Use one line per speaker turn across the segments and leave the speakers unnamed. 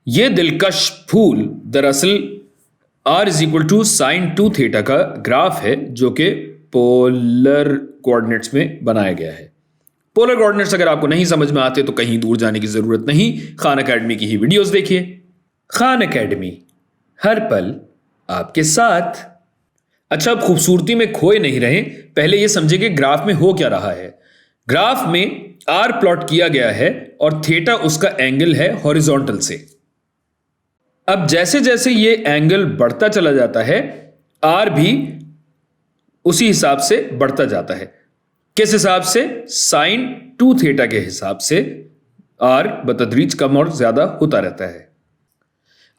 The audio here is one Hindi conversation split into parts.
ये दिलकश फूल दरअसल r is equal to sine 2 theta का ग्राफ है जो कि पोलर कोऑर्डिनेट्स में बनाया गया है। पोलर कोऑर्डिनेट्स अगर आपको नहीं समझ में आते तो कहीं दूर जाने की जरूरत नहीं, खान एकेडमी की ही वीडियोस देखिए। खान एकेडमी, हर पल आपके साथ। अच्छा, अब खूबसूरती में खोए नहीं रहे, पहले यह समझे कि ग्राफ में हो क्या रहा है। ग्राफ में आर प्लॉट किया गया है और थीटा उसका एंगल है हॉरिजॉन्टल से। अब जैसे जैसे ये एंगल बढ़ता चला जाता है, आर भी उसी हिसाब से बढ़ता जाता है। किस हिसाब से? साइन 2 थीटा के हिसाब से आर बतदरीज कम और ज्यादा होता रहता है।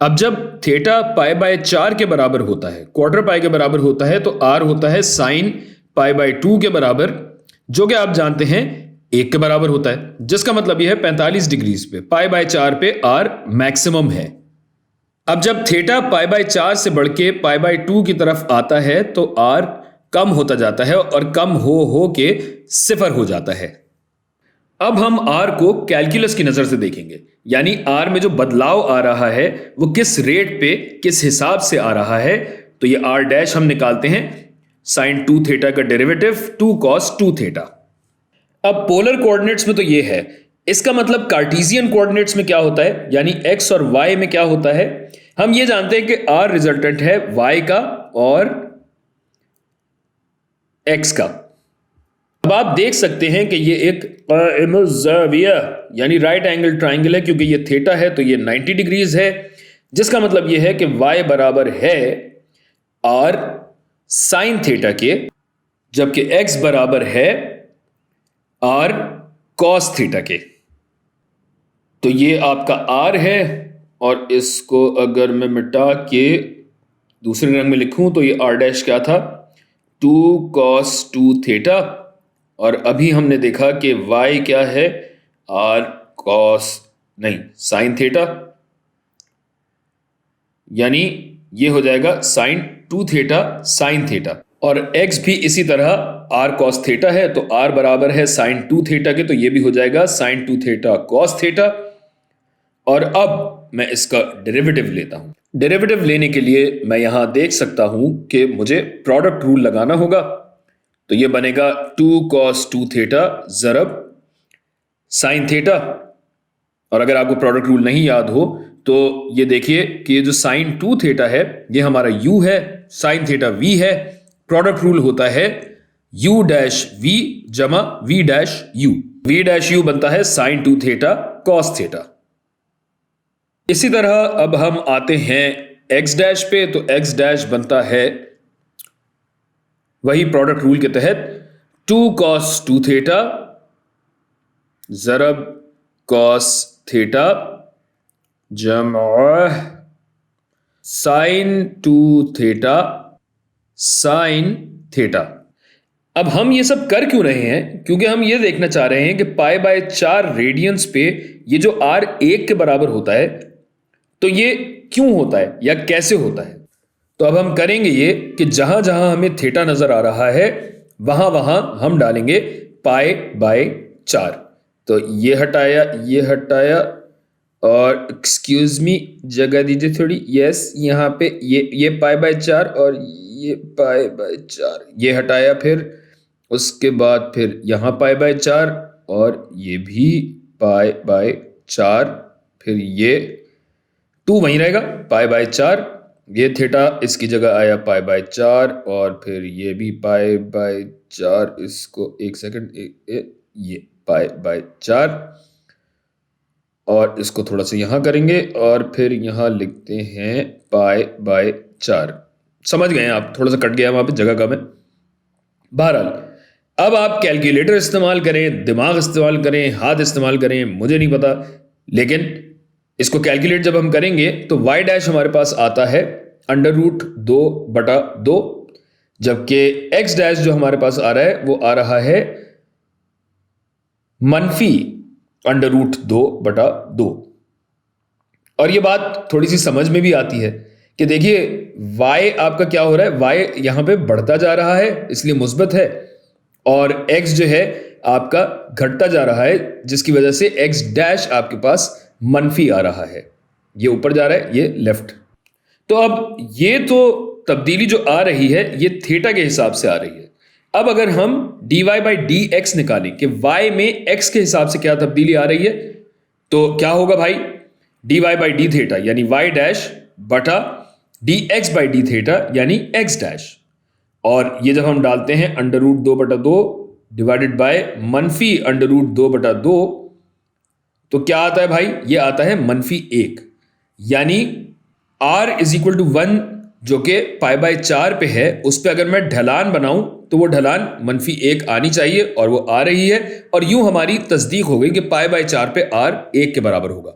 अब जब थीटा पाई बाय 4 के बराबर होता है, क्वार्टर पाई के बराबर होता है, तो आर होता है साइन पाई बाय 2 के बराबर, जो कि आप जानते हैं 1 के बराबर होता है, जिसका मतलब यह है 45 डिग्रीज पे पाई बाय 4 पे आर मैक्सिमम है। अब जब थीटा पाई बाय 4 से बढ़ के पाई बाय 2 की तरफ आता है तो आर कम होता जाता है और कम हो के 0 हो जाता है। अब हम आर को कैलकुलस की नजर से देखेंगे, यानी आर में जो बदलाव आ रहा है वो किस रेट पे, किस हिसाब से आ रहा है। तो ये आर डैश हम निकालते हैं, साइन 2 थीटा का डेरिवेटिव 2 कॉस 2 थीटा। अब पोलर कोऑर्डिनेट्स में तो ये है, इसका मतलब कार्टेशियन कोऑर्डिनेट्स में क्या होता है, यानी एक्स और वाई में क्या होता है। हम ये जानते हैं कि आर रिजल्टेंट है वाई का और एक्स का। अब आप देख सकते हैं कि ये एक यानी राइट एंगल ट्राइंगल है, क्योंकि ये थीटा है तो ये 90 डिग्रीज है, जिसका मतलब ये है कि y बराबर है r साइन थीटा के, जबकि x बराबर है r कॉस थीटा के। तो ये आपका r है, और इसको अगर मैं मिटा के दूसरे रंग में लिखूं तो ये r डैश क्या था, 2 cos 2 थीटा। और अभी हमने देखा कि y क्या है, r cos नहीं साइन थीटा, यानी ये हो जाएगा साइन 2 थीटा साइन थीटा। और x भी इसी तरह r cos थीटा है, तो r बराबर है साइन 2 थीटा के, तो ये भी हो जाएगा साइन 2 थीटा cos थीटा। और अब मैं इसका डेरिवेटिव लेता हूं। डेरिवेटिव लेने के लिए मैं यहां देख सकता हूं कि मुझे प्रोडक्ट रूल लगाना होगा, तो ये बनेगा 2 cos 2 थीटा ज़रब साइन थीटा। और अगर आपको प्रोडक्ट रूल नहीं याद हो तो ये देखिए कि ये जो साइन 2 थीटा है ये हमारा u है, साइन थीटा v है। प्रोडक्ट रूल होता है u डैश v जमा v dash u। v dash u बनता है साइन 2 थीटा cos थीटा। इसी तरह अब हम आते हैं x डैश पे, तो x डैश बनता है वही प्रोडक्ट रूल के तहत 2 cos 2 थीटा ज़रब cos थीटा जमा साइन 2 थीटा साइन थीटा। अब हम ये सब कर क्यों रहे हैं? क्योंकि हम ये देखना चाह रहे हैं कि पाई बाय 4 रेडियंस पे ये जो r 1 के बराबर होता है, तो ये क्यों होता है या कैसे होता है। तो अब हम करेंगे ये कि जहां जहां हमें थीटा नजर आ रहा है वहां वहां हम डालेंगे पाई बाय 4। तो ये हटाया और एक्सक्यूज मी जगह दीजिए थोड़ी, यस यहाँ पे ये पाई बाय 4 और ये पाई बाय 4 ये हटाया, फिर उसके बाद फिर यहाँ पाई बाय 4 और ये भी पाई बाय 4, फिर ये 2 वहीं रहेगा पाई बाय 4, ये थीटा इसकी जगह आया पाई बाय 4 और फिर ये भी पाई बाय 4, इसको एक सेकंड ये पाई बाय 4 और इसको थोड़ा सा यहाँ करेंगे और फिर यहाँ लिखते हैं पाई बाय 4। समझ गए आप? थोड़ा सा कट गया वहां पे, जगह कम है। बहरहाल अब आप कैलकुलेटर इस्तेमाल करें, दिमाग इस्तेमाल करें, हाथ इस्तेमाल करें, मुझे नहीं पता, लेकिन इसको कैलकुलेट जब हम करेंगे तो y डैश हमारे पास आता है √2/2, जबकि x डैश जो हमारे पास आ रहा है वो आ रहा है मनफी √2/2। और ये बात थोड़ी सी समझ में भी आती है कि देखिए y आपका क्या हो रहा है, y यहां पे बढ़ता जा रहा है इसलिए मुस्बत है, और x जो है आपका घटता जा रहा है जिसकी वजह से x डैश आपके पास मनफी आ रहा है। ये ऊपर जा रहा है, ये लेफ्ट। तो अब ये तो तब्दीली जो आ रही है ये थीटा के हिसाब से आ रही है। अब अगर हम dy बाई डी एक्स निकालें कि y में x के हिसाब से क्या तब्दीली आ रही है, तो क्या होगा भाई, dy बाई डी थीटा यानी y डैश बटा dx बाई डी थीटा यानी x डैश। और ये जब हम डालते हैं अंडर रूट 2/2 डिवाइडेड बाय मनफी अंडर रूट 2/2, तो क्या आता है भाई, ये आता है -1। यानी r इज इक्वल टू 1 जो कि π/4 पे है, उस पर अगर मैं ढलान बनाऊं तो वो ढलान -1 आनी चाहिए और वो आ रही है। और यूं हमारी तस्दीक हो गई कि π/4 पे r 1 के बराबर होगा।